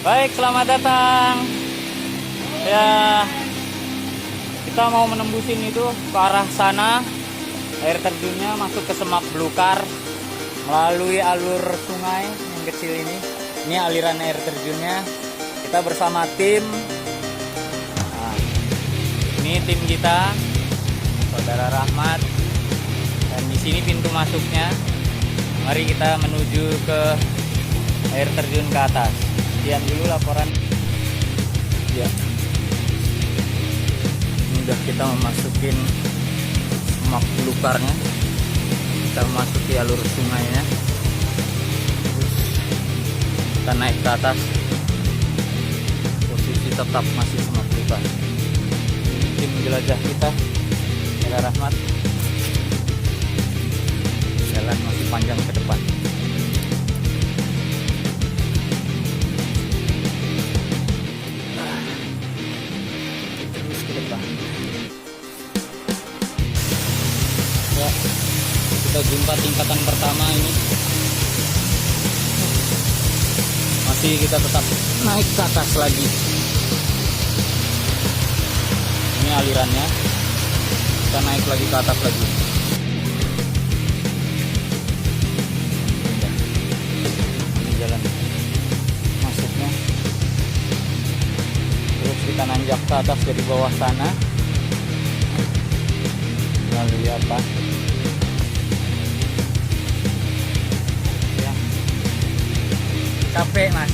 Baik, selamat datang. Ya, kita mau menembusin itu ke arah sana. Air terjunnya masuk ke Semak Belukar melalui alur sungai yang kecil ini. Ini aliran air terjunnya. Kita bersama tim. Nah, ini tim kita, Saudara Rahmat. Dan di sini pintu masuknya. Mari kita menuju ke air terjun ke atas. Sekian dulu laporan. Ya. Sudah kita memasukin Semak Belukarnya. Kita memasuki alur sungainya. Terus kita naik ke atas. Posisi tetap masih Semak Belukar. Ini tim jelajah kita, Saudara Rahmat. Jalan masih panjang ke depan. Terus ke depan. Ya, kita jumpa tingkatan pertama ini. Masih kita tetap naik ke atas lagi. Ini alirannya. Kita naik lagi ke atas lagi. Jalan masuknya, terus kita nanjak ke atas dari bawah sana. Lalu apa ya, capek mas,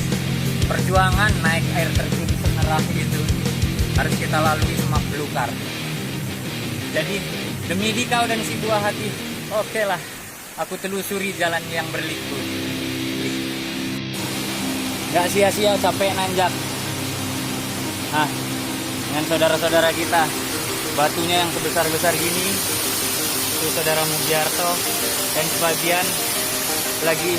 perjuangan naik air terjun Senerah itu harus kita lalui Semak Belukar. Jadi demi dikau dan si buah hati, oke lah, aku telusuri jalan yang berliku. Gak sia-sia capek nanjak. Nah, dengan saudara-saudara kita, batunya yang sebesar-besar gini, itu Saudara Mugiarto, dan sebagian lagi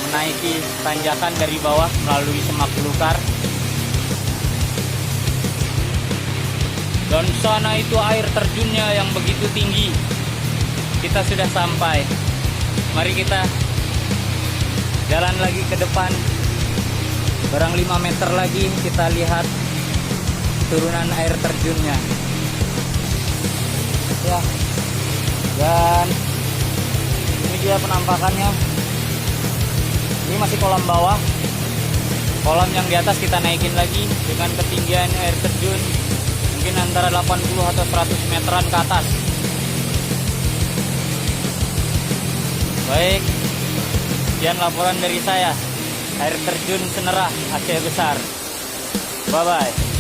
menaiki tanjakan dari bawah melalui Semak Belukar. Dan sana itu air terjunnya yang begitu tinggi. Kita sudah sampai. Mari kita jalan lagi ke depan. Barang 5 meter lagi kita lihat turunan air terjunnya. Ya. Dan ini dia penampakannya. Ini masih kolam bawah. Kolam yang di atas kita naikin lagi dengan ketinggian air terjun mungkin antara 80 atau 100 meteran ke atas. Baik. Sekian laporan dari saya. Air terjun Senerah Aceh Besar. Bye bye.